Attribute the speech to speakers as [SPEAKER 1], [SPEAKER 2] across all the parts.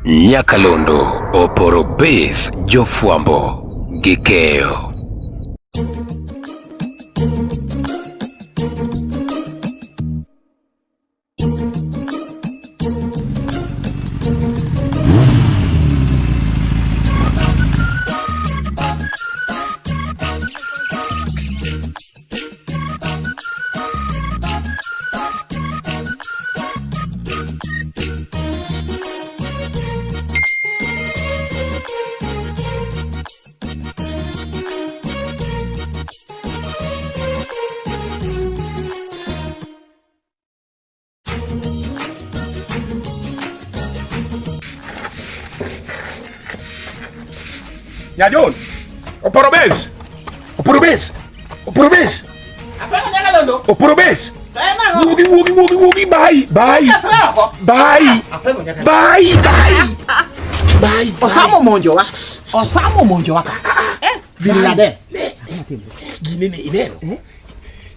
[SPEAKER 1] Nyakalondo, OPORO base, JOFWAMBO gi KEYO.
[SPEAKER 2] Nyajon, OPORO base, OPORO base, OPORO base.
[SPEAKER 3] Apa Nyakalondo?
[SPEAKER 2] OPORO base. Wugi, bye.
[SPEAKER 3] Osamo monjo waka. Villa de.
[SPEAKER 2] Gine ne ineno.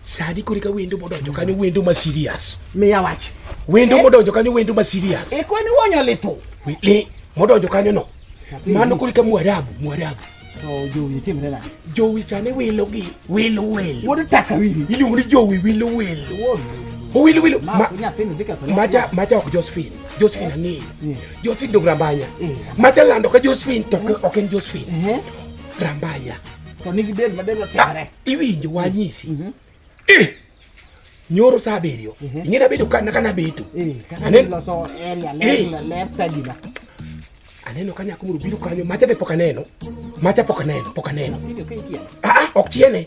[SPEAKER 2] Sadi kurika wendo modonjo kanyo wendo ma serious.
[SPEAKER 3] Me ya wach.
[SPEAKER 2] Wendo modonjo kanyo wendo ma serious.
[SPEAKER 3] E kwani wonyo leto.
[SPEAKER 2] Le modonjo kanyo no. Mano kurika mwarabu.
[SPEAKER 3] To Jowi timre na.
[SPEAKER 2] Jowi chane welo.
[SPEAKER 3] Wodu taka wili.
[SPEAKER 2] Iluongo ni Jowi welo. Wilo. Macha ok Josephine. Josephine ang'eyo. Josephine dog Rambanya. Macha lando ka Josephine to ok en Josephine. Rambanya.
[SPEAKER 3] To nigi del madelo tere.
[SPEAKER 2] Iwinjo wanyisi. Nyoro saa abiriyo. Ing'era bedo kana beto.
[SPEAKER 3] Aneno so area ler tadina.
[SPEAKER 2] Aneno ka nyako moro biro kanyo, macha be pok aneno. Ok chiene.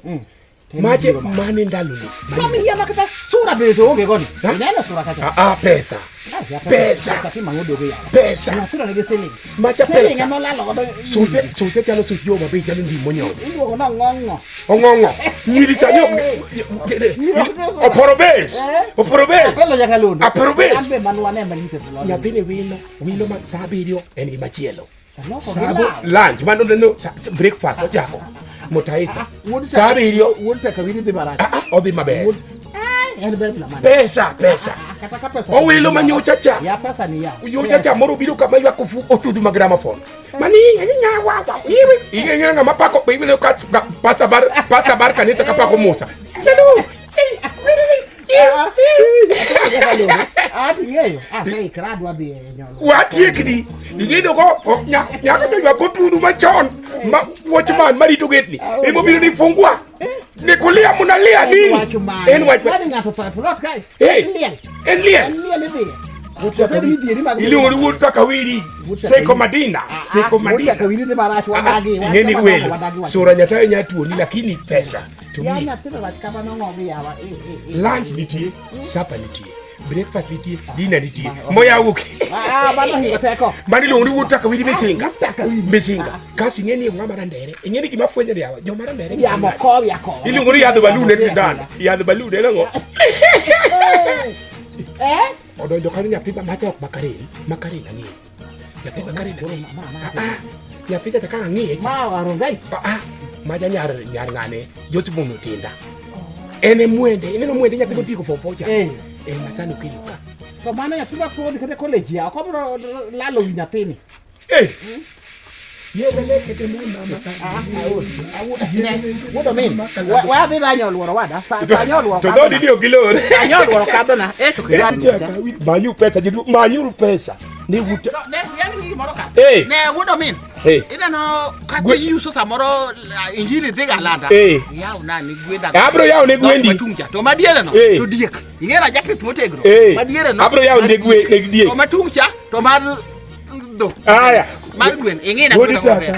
[SPEAKER 2] Mache mane ndalo ni.
[SPEAKER 3] Mami hiya makata sura beto oge goni. Ineno sura kacha.
[SPEAKER 2] Pesa.
[SPEAKER 3] Na sura nige selling.
[SPEAKER 2] Macha pesa.
[SPEAKER 3] Selling no lalo godo.
[SPEAKER 2] Sute chalo sut yo mabe chalo ndimo nyodo.
[SPEAKER 3] Iluongo na ngongo.
[SPEAKER 2] Ongongo. Nyiri chanyo. OPORO base.
[SPEAKER 3] Apelo Nyakalondo.
[SPEAKER 2] OPORO base.
[SPEAKER 3] Ambe manuane manite fulo.
[SPEAKER 2] Nyathine wilo ma saa abiriyo en gi machielo.
[SPEAKER 3] Sabo
[SPEAKER 2] Lunch mano no breakfast ochako. Motaita. Saa abiriyo
[SPEAKER 3] would take a winning the barrage.
[SPEAKER 2] odhi maber.
[SPEAKER 3] And the man.
[SPEAKER 2] Pesa. O wilo manyocha cha.
[SPEAKER 3] Ya pesa ni ya.
[SPEAKER 2] Uyocha cha moro biro kama ywa kufu otudhu ma gramophone. Mani nyawa. Iwe ngama pako bibile ka pasta bar kanisa kapako Musa. Hello.
[SPEAKER 3] Say crowd wa the
[SPEAKER 2] Watiekni. Igedo ko nyaka to ywa kotudhu machon. Watchman marito getni. Emo biro ni fungwa. Nikulia munalia nini? En wach. En lien. Iluongo ni wuod kaka wiri. Seko Madina. Ngeni welo. Sura Nyasaye nyatuoni lakini pesa. Lunch nitie, supper nitie, breakfast nitie, dinner nitie. Moya wuki. Mani luongo ni wuod kaka wiri mesinga. Kaso ing'eni ng'ama randere. Ing'eni gima fwenyo yawa. Joma randere. Iluongo ni yadh balloon e sindan. Yadh balloon en ang'o? Odonjo kanyo nyathi macha ok Makarena ang'eyo. Nyathi Makarena ang'eyo. Nyathi cha kaka ang'eyo. Maja nyar ng'ane Josephine Tinda. Ene mwende nyathi motiko form 4 cha. Machano kiluka.
[SPEAKER 3] To mano nyathi ma kodi kata college ya. Ko bro lalo wi nyathini.
[SPEAKER 2] Yedele kete mama.
[SPEAKER 3] What do mean? Wa dhi ranyo luoro wada. Ranyo luoro.
[SPEAKER 2] To dodi dio kilore.
[SPEAKER 3] Ranyo luoro kadona. To kidwa.
[SPEAKER 2] Manyu pesa. Ni wuta.
[SPEAKER 3] Ne what do mean? Ina no kati yuso samoro injili dhiga landa. Yao nani gwenda.
[SPEAKER 2] Abro yao ne gwendi.
[SPEAKER 3] To madiere no. To diek. Ingera japith motegro. Madiere no.
[SPEAKER 2] Abro yao ne diek.
[SPEAKER 3] To matungcha to mar do.
[SPEAKER 2] Aya.
[SPEAKER 3] Magwen ingena
[SPEAKER 2] gwenda maber.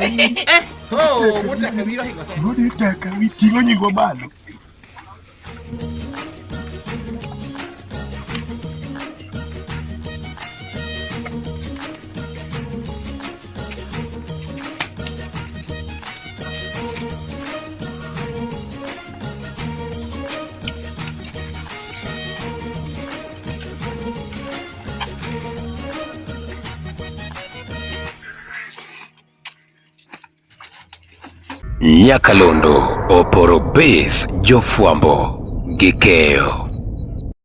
[SPEAKER 3] Wuta kabiro higo.
[SPEAKER 2] Wuta kawi tingo nyingo malo.
[SPEAKER 1] Nyakalondo, OPORO base, JOFWAMBO gi KEYO.